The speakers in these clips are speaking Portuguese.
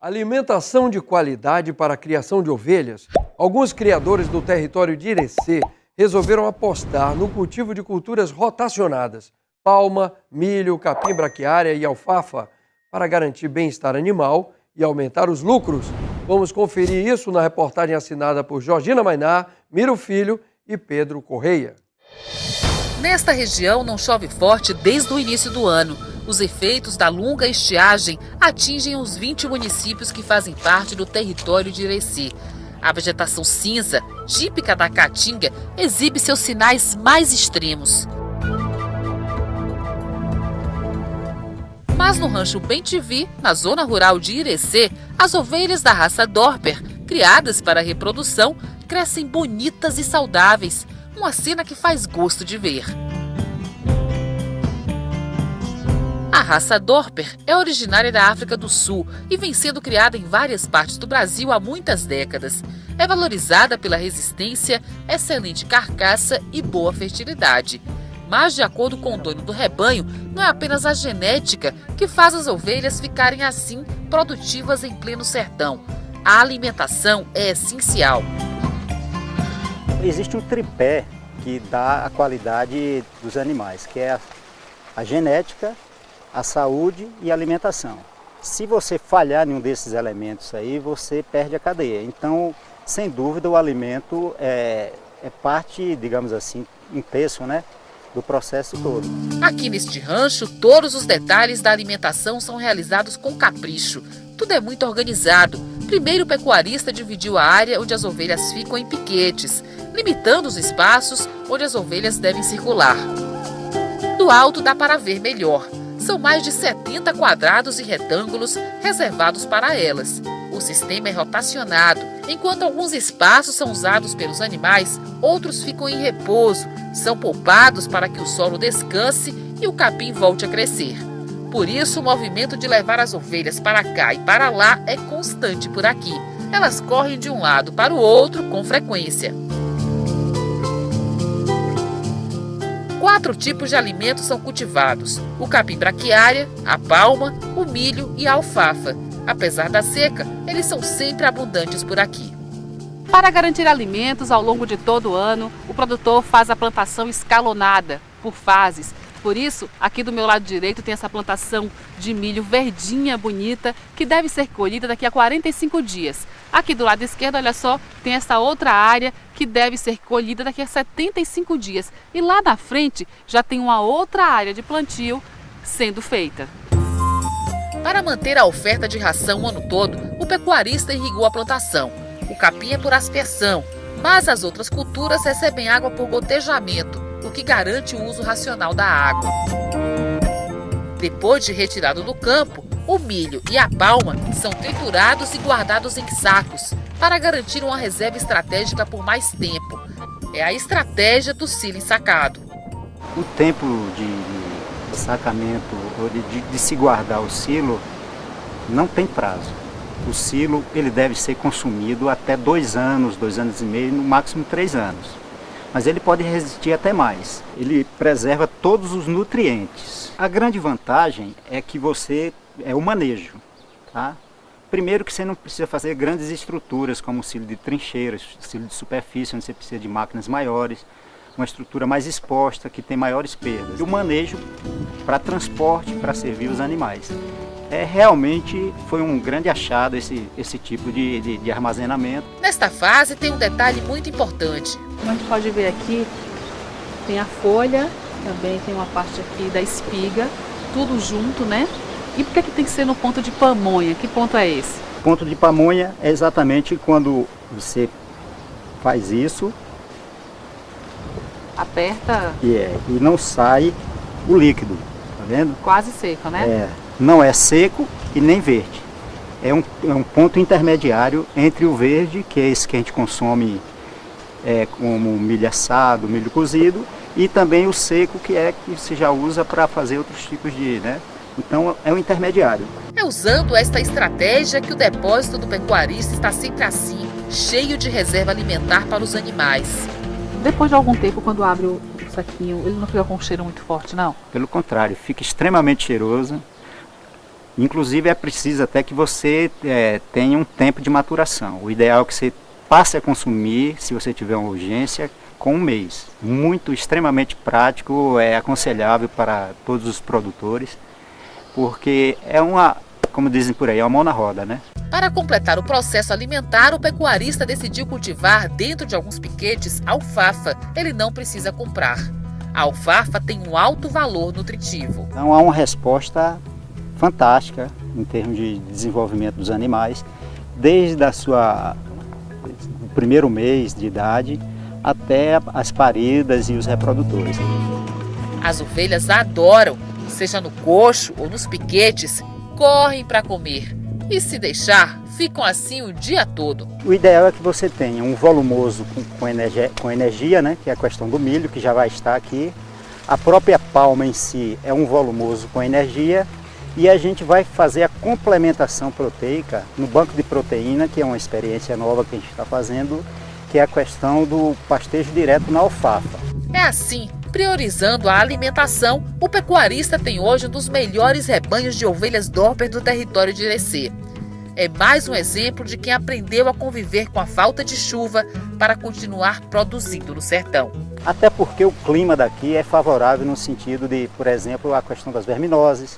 Alimentação de qualidade para a criação de ovelhas. Alguns criadores do território de Irecê resolveram apostar no cultivo de culturas rotacionadas, palma, milho, capim braquiária e alfafa, para garantir bem-estar animal e aumentar os lucros. Vamos conferir isso na reportagem assinada por Georgina Mainá, Miro Filho e Pedro Correia. Nesta região não chove forte desde o início do ano. Os efeitos da longa estiagem atingem os 20 municípios que fazem parte do território de Irecê. A vegetação cinza, típica da caatinga, exibe seus sinais mais extremos. Mas no rancho Bem-te-vi, na zona rural de Irecê, as ovelhas da raça Dorper, criadas para reprodução, crescem bonitas e saudáveis. Uma cena que faz gosto de ver. A raça Dorper é originária da África do Sul e vem sendo criada em várias partes do Brasil há muitas décadas. É valorizada pela resistência, excelente carcaça e boa fertilidade. Mas, de acordo com o dono do rebanho, não é apenas a genética que faz as ovelhas ficarem assim produtivas em pleno sertão. A alimentação é essencial. Existe um tripé que dá a qualidade dos animais, que é a genética, a saúde e a alimentação. Se você falhar em um desses elementos aí, você perde a cadeia. Então, sem dúvida, o alimento é parte, digamos assim, um terço, né, do processo todo. Aqui neste rancho, todos os detalhes da alimentação são realizados com capricho. Tudo é muito organizado. Primeiro, o pecuarista dividiu a área onde as ovelhas ficam em piquetes, limitando os espaços onde as ovelhas devem circular. Do alto dá para ver melhor. São mais de 70 quadrados e retângulos reservados para elas. O sistema é rotacionado. Enquanto alguns espaços são usados pelos animais, outros ficam em repouso, são poupados para que o solo descanse e o capim volte a crescer. Por isso, o movimento de levar as ovelhas para cá e para lá é constante por aqui. Elas correm de um lado para o outro com frequência. 4 tipos de alimentos são cultivados: o capim braquiária, a palma, o milho e a alfafa. Apesar da seca, eles são sempre abundantes por aqui. Para garantir alimentos ao longo de todo o ano, o produtor faz a plantação escalonada, por fases. Por isso, aqui do meu lado direito tem essa plantação de milho verdinha, bonita, que deve ser colhida daqui a 45 dias. Aqui do lado esquerdo, olha só, tem essa outra área que deve ser colhida daqui a 75 dias. E lá na frente já tem uma outra área de plantio sendo feita. Para manter a oferta de ração o ano todo, o pecuarista irrigou a plantação. O capim é por aspersão, mas as outras culturas recebem água por gotejamento, o que garante o uso racional da água. Depois de retirado do campo, o milho e a palma são triturados e guardados em sacos para garantir uma reserva estratégica por mais tempo. É a estratégia do silo ensacado. O tempo de sacamento, ou de se guardar o silo, não tem prazo. O silo ele deve ser consumido até 2 anos, 2 anos e meio, no máximo 3 anos. Mas ele pode resistir até mais. Ele preserva todos os nutrientes. A grande vantagem é que é o manejo, tá? Primeiro que você não precisa fazer grandes estruturas, como o silo de trincheiras, silo de superfície, onde você precisa de máquinas maiores, uma estrutura mais exposta, que tem maiores perdas. E o manejo para transporte, para servir os animais. Realmente foi um grande achado esse tipo de armazenamento. Nesta fase tem um detalhe muito importante. Como a gente pode ver aqui, tem a folha, também tem uma parte aqui da espiga, tudo junto, né? E por que tem que ser no ponto de pamonha? Que ponto é esse? O ponto de pamonha é exatamente quando você faz isso. Aperta. E não sai o líquido, tá vendo? Quase seco, né? Não é seco e nem verde. É um ponto intermediário entre o verde, que é esse que a gente consome como milho assado, milho cozido, e também o seco, que se já usa para fazer outros tipos de, né? Então é um intermediário. É usando esta estratégia que o depósito do pecuarista está sempre assim, cheio de reserva alimentar para os animais. Depois de algum tempo, quando abre o saquinho, ele não fica com um cheiro muito forte, não? Pelo contrário, fica extremamente cheiroso. Inclusive é preciso até que você tenha um tempo de maturação. O ideal é que você passe a consumir, se você tiver uma urgência, com 1 mês. Muito, extremamente prático, é aconselhável para todos os produtores, porque é como dizem por aí, é uma mão na roda, né? Para completar o processo alimentar, o pecuarista decidiu cultivar dentro de alguns piquetes alfafa. Ele não precisa comprar. A alfafa tem um alto valor nutritivo. Então há uma resposta fantástica em termos de desenvolvimento dos animais, desde o primeiro mês de idade até as paridas e os reprodutores. As ovelhas adoram, seja no coxo ou nos piquetes, correm para comer. E se deixar, ficam assim o dia todo. O ideal é que você tenha um volumoso com energia, né, que é a questão do milho, que já vai estar aqui. A própria palma em si é um volumoso com energia. E a gente vai fazer a complementação proteica no banco de proteína, que é uma experiência nova que a gente está fazendo, que é a questão do pastejo direto na alfafa. É assim, priorizando a alimentação, o pecuarista tem hoje um dos melhores rebanhos de ovelhas Dorper do território de Irecê. É mais um exemplo de quem aprendeu a conviver com a falta de chuva para continuar produzindo no sertão. Até porque o clima daqui é favorável no sentido de, por exemplo, a questão das verminoses,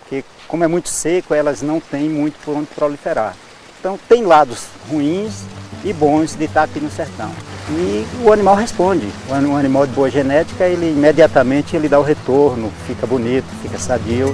que como é muito seco, elas não têm muito por onde proliferar. Então tem lados ruins e bons de estar aqui no sertão. E o animal responde. Um animal de boa genética, ele imediatamente dá o retorno, fica bonito, fica sadio.